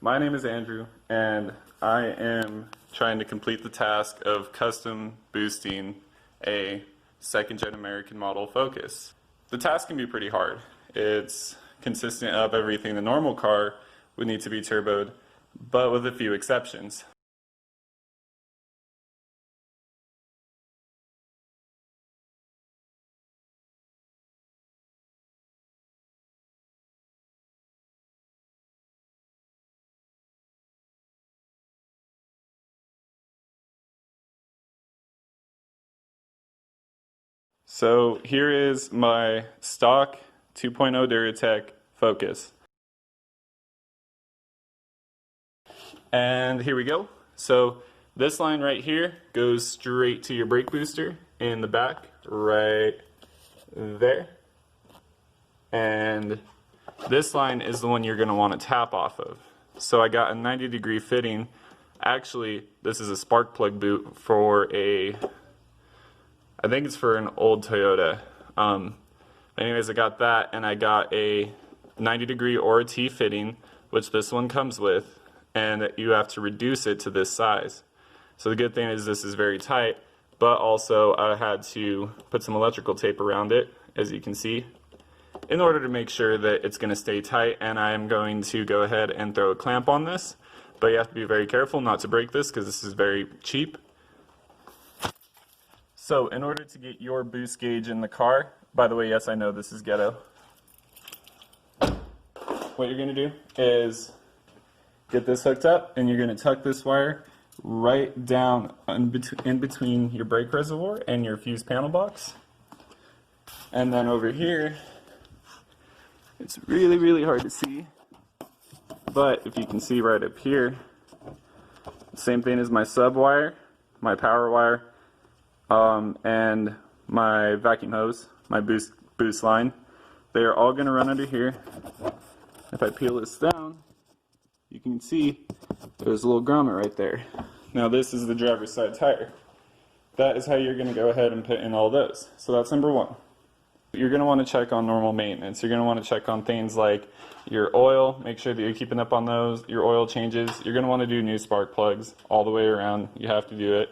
My name is Andrew, and I am trying to complete the task of custom boosting a second-gen American model Focus. The task can be pretty hard. It's consistent of everything the normal car would need to be turboed, but with a few exceptions. So here is my stock 2.0 Duratec Focus. And here we go. So this line right here goes straight to your brake booster in the back, right there. And this line is the one you're going to want to tap off of. So I got a 90-degree fitting. Actually, this is a spark plug boot for I think it's for an old Toyota. Anyways, I got that, and I got a 90-degree or a T fitting, which this one comes with, and you have to reduce it to this size. So the good thing is this is very tight, but also I had to put some electrical tape around it, as you can see, in order to make sure that it's going to stay tight. And I'm going to go ahead and throw a clamp on this, but you have to be very careful not to break this because this is very cheap. So in order to get your boost gauge in the car, by the way, yes, I know this is ghetto. What you're going to do is get this hooked up, and you're going to tuck this wire right down in between your brake reservoir and your fuse panel box. And then over here, it's really, really hard to see, but if you can see right up here, same thing as my sub wire, my power wire, and my vacuum hose, my boost line. They are all going to run under here. If I peel this down, you can see there's a little grommet right there. Now this is the driver's side tire. That is how you're going to go ahead and put in all those. So that's number one. You're going to want to check on normal maintenance. You're going to want to check on things like your oil, make sure that you're keeping up on those, your oil changes. You're going to want to do new spark plugs all the way around. You have to do it.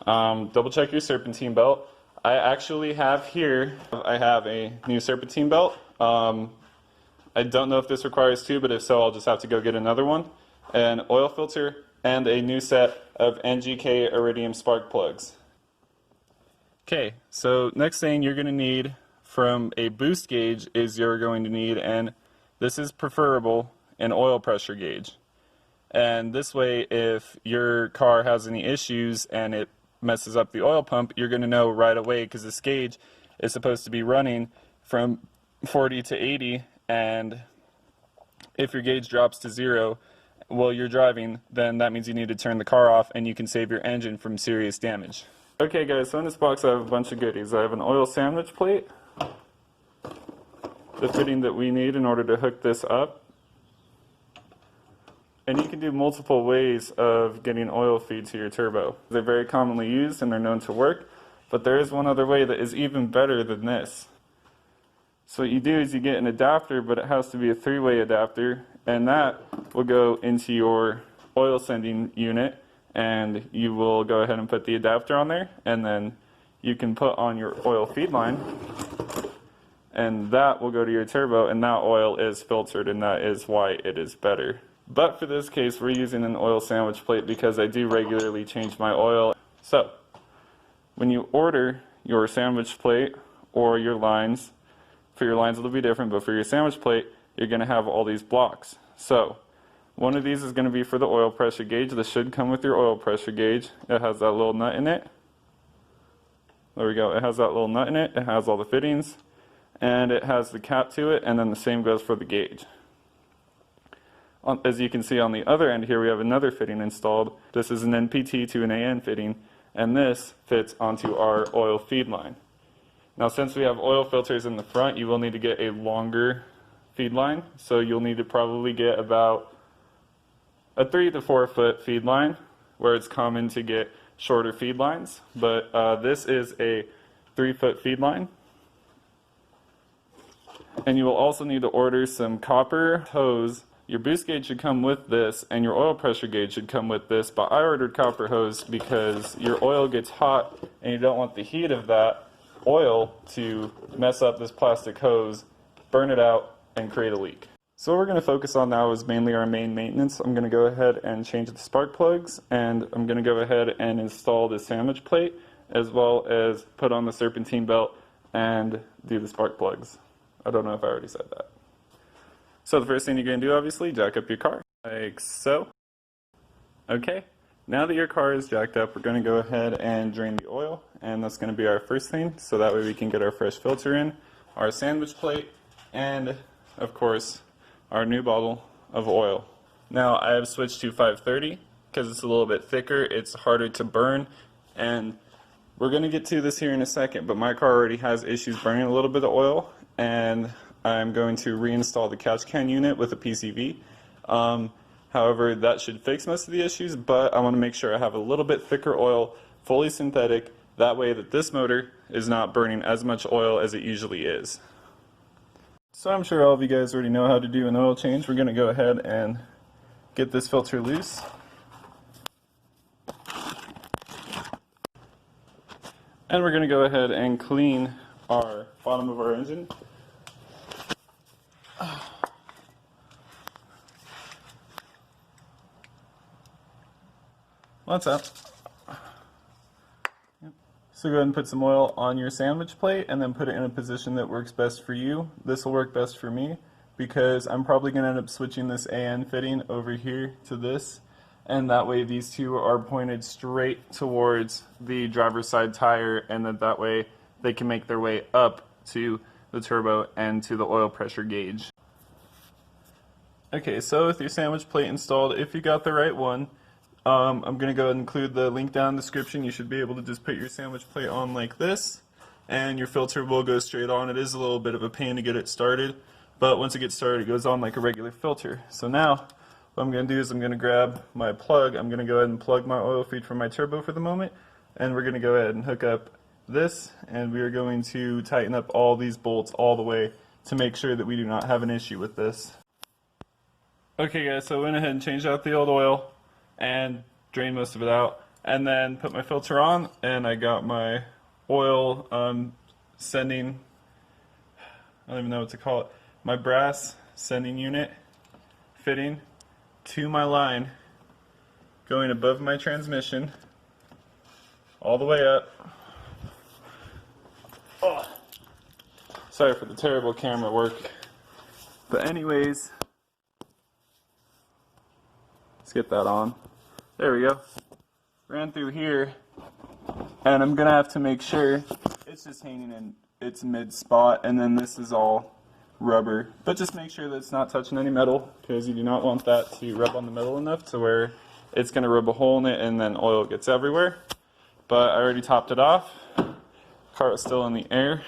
Double check your serpentine belt. I actually have here, I have a new serpentine belt. I don't know if this requires two, but if so, I'll just have to go get another one. An oil filter and a new set of NGK Iridium spark plugs. Okay, so next thing you're going to need from a boost gauge is you're going to need, and this is preferable, an oil pressure gauge. And this way, if your car has any issues and it messes up the oil pump, you're going to know right away, because this gauge is supposed to be running from 40 to 80, and if your gauge drops to 0 while you're driving, then that means you need to turn the car off, and you can save your engine from serious damage. Okay guys, so in this box I have a bunch of goodies. I have an oil sandwich plate, the fitting that we need in order to hook this up. And you can do multiple ways of getting oil feed to your turbo. They're very commonly used and they're known to work, but there is one other way that is even better than this. So what you do is you get an adapter, but it has to be a 3-way adapter, and that will go into your oil sending unit, and you will go ahead and put the adapter on there, and then you can put on your oil feed line, and that will go to your turbo, and that oil is filtered, and that is why it is better. But for this case, we're using an oil sandwich plate because I do regularly change my oil. So, when you order your sandwich plate or your lines, for your lines it'll be different, but for your sandwich plate, you're going to have all these blocks. So, one of these is going to be for the oil pressure gauge. This should come with your oil pressure gauge. It has that little nut in it. There we go. It has that little nut in it. It has all the fittings, and it has the cap to it, and then the same goes for the gauge. As you can see on the other end here, we have another fitting installed. This is an NPT to an AN fitting, and this fits onto our oil feed line. Now, since we have oil filters in the front, you will need to get a longer feed line. So you'll need to probably get about a 3 to 4 foot feed line, where it's common to get shorter feed lines. But this is a 3-foot feed line. And you will also need to order some copper hose your boost gauge should come with this, and your oil pressure gauge should come with this, but I ordered copper hose because your oil gets hot, and you don't want the heat of that oil to mess up this plastic hose, burn it out, and create a leak. So what we're going to focus on now is mainly our main maintenance. I'm going to go ahead and change the spark plugs, and I'm going to go ahead and install the sandwich plate, as well as put on the serpentine belt and do the spark plugs. I don't know if I already said that. So the first thing you're going to do, obviously, jack up your car, like so. Okay, now that your car is jacked up, we're going to go ahead and drain the oil, and that's going to be our first thing, so that way we can get our fresh filter in, our sandwich plate, and, of course, our new bottle of oil. Now I have switched to 530 because it's a little bit thicker, it's harder to burn, and we're going to get to this here in a second, but my car already has issues burning a little bit of oil, and I'm going to reinstall the catch can unit with a PCV. However, that should fix most of the issues, but I want to make sure I have a little bit thicker oil, fully synthetic, that way that this motor is not burning as much oil as it usually is. So I'm sure all of you guys already know how to do an oil change. We're going to go ahead and get this filter loose. And we're going to go ahead and clean our bottom of our engine. What's up? So go ahead and put some oil on your sandwich plate and then put it in a position that works best for you. This will work best for me because I'm probably going to end up switching this AN fitting over here to this, and that way these two are pointed straight towards the driver's side tire, and that way they can make their way up to the turbo and to the oil pressure gauge. Okay, so with your sandwich plate installed, if you got the right one, I'm going to go ahead and include the link down in the description. You should be able to just put your sandwich plate on like this, and your filter will go straight on. It is a little bit of a pain to get it started, but once it gets started, it goes on like a regular filter. So now, what I'm going to do is I'm going to grab my plug. I'm going to go ahead and plug my oil feed from my turbo for the moment, and we're going to go ahead and hook up this, and we are going to tighten up all these bolts all the way to make sure that we do not have an issue with this. Okay guys, so I went ahead and changed out the old oil and drain most of it out, and then put my filter on, and I got my oil sending, I don't even know what to call it, my brass sending unit fitting to my line, going above my transmission all the way up. Oh, sorry for the terrible camera work, but anyways, let's get that on. There we go. Ran through here, and I'm gonna have to make sure it's just hanging in its mid spot, and then this is all rubber. But just make sure that it's not touching any metal, because you do not want that to rub on the metal enough to where it's gonna rub a hole in it and then oil gets everywhere. But I already topped it off. Car is still in the air.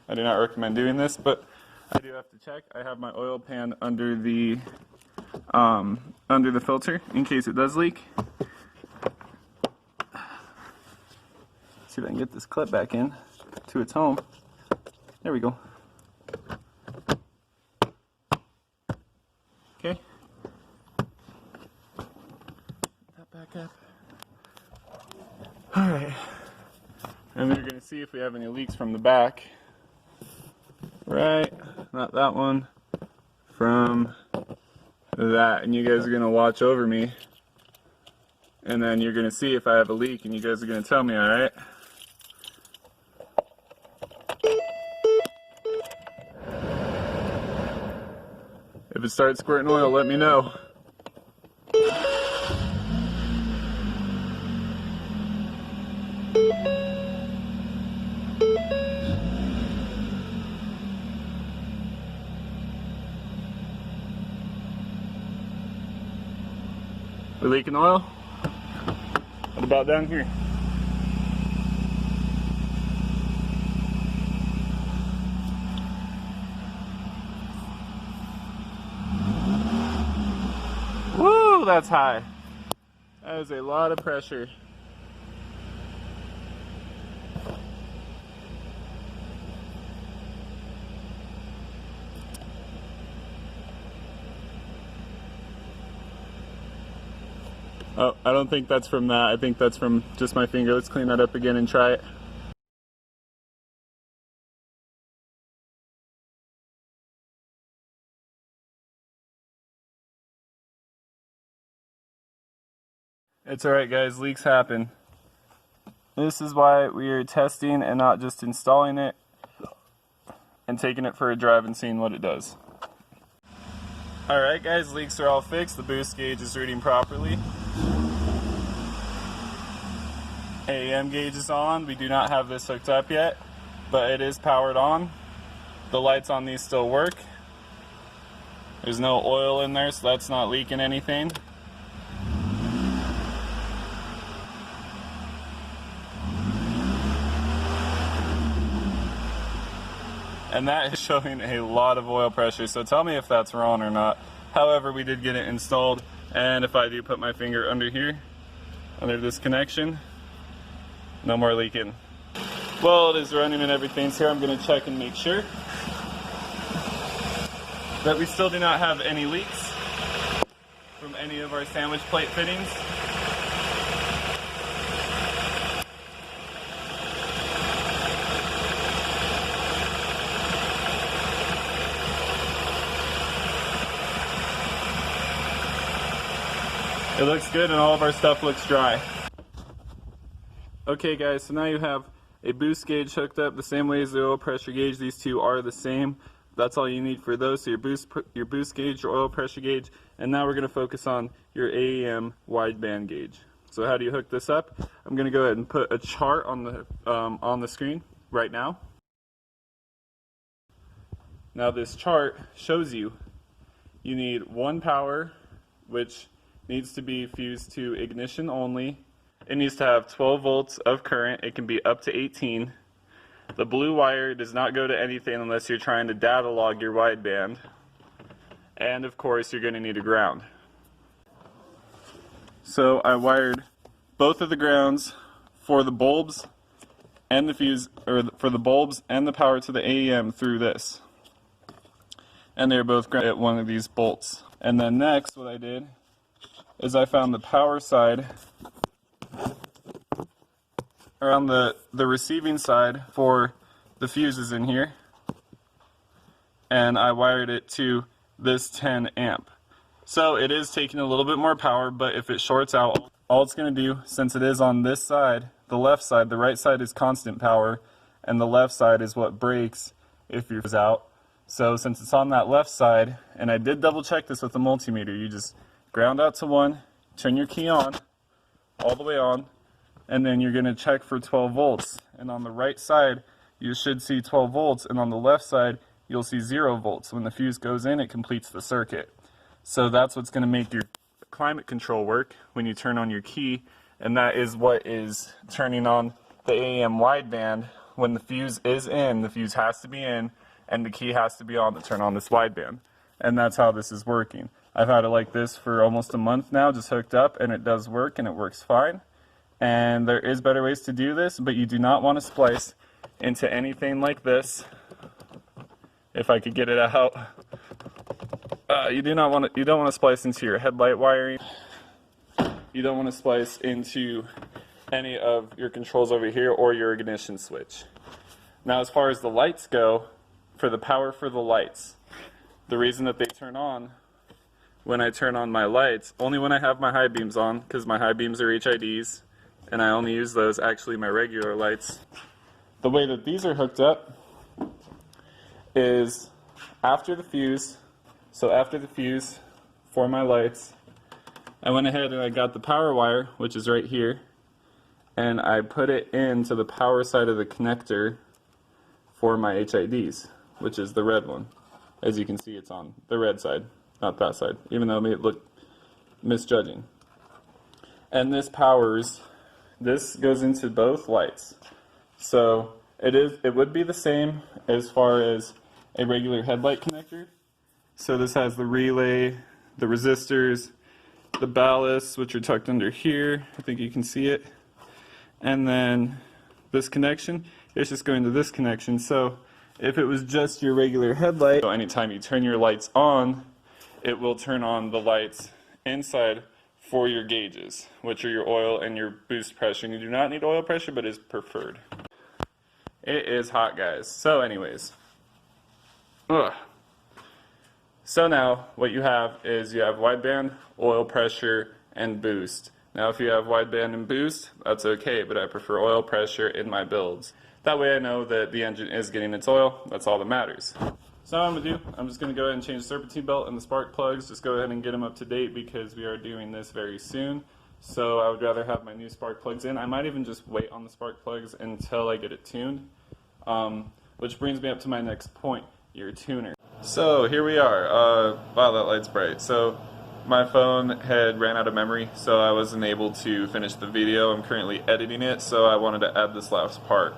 I do not recommend doing this, but I do have to check. I have my oil pan under the filter in case it does leak. See if I can get this clip back in to its home. There we go. Okay. Put that back up. Alright. And we're going to see if we have any leaks from the back. Right. Not that one. From that, and you guys are going to watch over me, and then you're going to see if I have a leak, and you guys are going to tell me, alright? If it starts squirting oil, let me know. We're leaking oil? What about down here? Woo, that's high. That is a lot of pressure. Oh, I don't think that's from that. I think that's from just my finger. Let's clean that up again and try it. It's alright guys, leaks happen. This is why we are testing and not just installing it and taking it for a drive and seeing what it does. Alright guys, leaks are all fixed. The boost gauge is reading properly. AEM gauge is on. We do not have this hooked up yet, but it is powered on. The lights on these still work. There's no oil in there, so that's not leaking anything. And that is showing a lot of oil pressure, so tell me if that's wrong or not. However, we did get it installed, and if I do put my finger under here, under this connection, no more leaking. Well, it is running and everything's here. I'm going to check and make sure that we still do not have any leaks from any of our sandwich plate fittings. It looks good and all of our stuff looks dry. Okay guys, so now you have a boost gauge hooked up the same way as the oil pressure gauge. These two are the same. That's all you need for those. So your boost gauge, your oil pressure gauge, and now we're going to focus on your AEM wideband gauge. So how do you hook this up? I'm going to go ahead and put a chart on the screen right now. Now this chart shows you need one power, which needs to be fused to ignition only. It needs to have 12 volts of current. It can be up to 18. The blue wire does not go to anything unless you're trying to data log your wideband. And of course, you're going to need a ground. So I wired both of the grounds for the bulbs and the fuse, or for the bulbs and the power to the AEM through this. And they're both grounded at one of these bolts. And then next, what I did is I found the power side around the receiving side for the fuses in here, and I wired it to this 10 amp. So it is taking a little bit more power, but if it shorts out, all it's going to do, since it is on this side, the left side, the right side is constant power, and the left side is what breaks if yours is out. So since it's on that left side, and I did double check this with the multimeter, you just ground out to 1, turn your key on, all the way on, and then you're going to check for 12 volts. And on the right side, you should see 12 volts, and on the left side, you'll see 0 volts. When the fuse goes in, it completes the circuit. So that's what's going to make your climate control work when you turn on your key, and that is what is turning on the AEM wideband. When the fuse is in, the fuse has to be in, and the key has to be on to turn on this wideband. And that's how this is working. I've had it like this for almost a month now, just hooked up, and it does work, and it works fine. And there is better ways to do this, but you do not want to splice into anything like this. If I could get it out. You don't want to splice into your headlight wiring. You don't want to splice into any of your controls over here or your ignition switch. Now as far as the lights go, for the power for the lights, the reason that they turn on when I turn on my lights, only when I have my high beams on, because my high beams are HIDs, and I only use those, actually my regular lights. The way that these are hooked up is after the fuse. So after the fuse for my lights, I went ahead and I got the power wire, which is right here, and I put it into the power side of the connector for my HIDs, which is the red one. As you can see, it's on the red side, not that side, even though it may look misjudging. And this goes into both lights. So it would be the same as far as a regular headlight connector. So this has the relay, the resistors, the ballasts, which are tucked under here. I think you can see it. And then this connection is just going to this connection. So if it was just your regular headlight, so anytime you turn your lights on, it will turn on the lights inside for your gauges, which are your oil and your boost pressure. And you do not need oil pressure, but is preferred. It is hot, guys. So anyways. Ugh. So now what you have is you have wideband, oil pressure, and boost. Now if you have wideband and boost, that's okay, but I prefer oil pressure in my builds. That way I know that the engine is getting its oil. That's all that matters. So what I'm going to do, I'm just going to go ahead and change the serpentine belt and the spark plugs. Just go ahead and get them up to date because we are doing this very soon. So I would rather have my new spark plugs in. I might even just wait on the spark plugs until I get it tuned. Which brings me up to my next point, your tuner. So here we are. Wow, that light's bright. So my phone had ran out of memory, so I wasn't able to finish the video. I'm currently editing it, so I wanted to add this last part.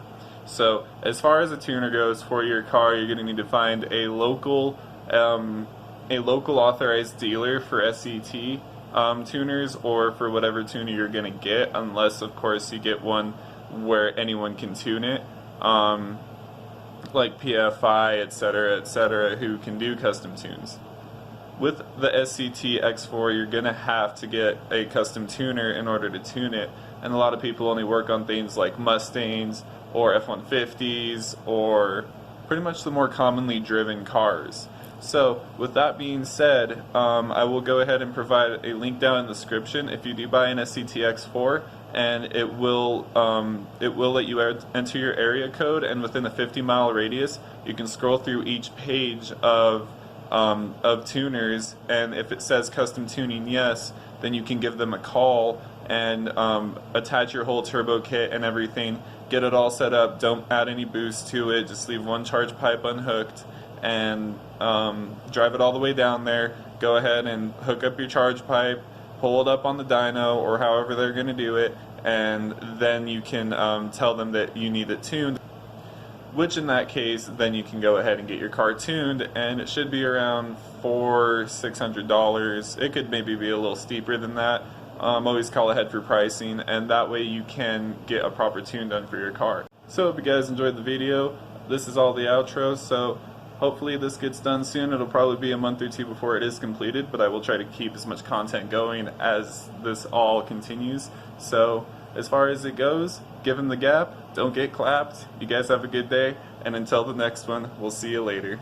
So as far as a tuner goes for your car, you're going to need to find a local authorized dealer for SCT tuners, or for whatever tuner you're going to get, unless of course you get one where anyone can tune it, like PFI, etc., who can do custom tunes. With the SCT X4, you're going to have to get a custom tuner in order to tune it, and a lot of people only work on things like Mustangs or F-150s, or pretty much the more commonly driven cars. So with that being said, I will go ahead and provide a link down in the description if you do buy an SCT X4, and it will let you enter your area code, and within a 50-mile radius you can scroll through each page of tuners, and if it says custom tuning yes, then you can give them a call and attach your whole turbo kit and everything, get it all set up, don't add any boost to it, just leave one charge pipe unhooked, and drive it all the way down there, go ahead and hook up your charge pipe, pull it up on the dyno, or however they're going to do it, and then you can tell them that you need it tuned, which in that case, then you can go ahead and get your car tuned, and it should be around $400-600. It could maybe be a little steeper than that. Always call ahead for pricing, and that way you can get a proper tune done for your car. So hope you guys enjoyed the video. This is all the outro, so hopefully this gets done soon. It'll probably be a month or two before it is completed, but I will try to keep as much content going as this all continues. So as far as it goes, give him the gap, don't get clapped. You guys have a good day, and until the next one, we'll see you later.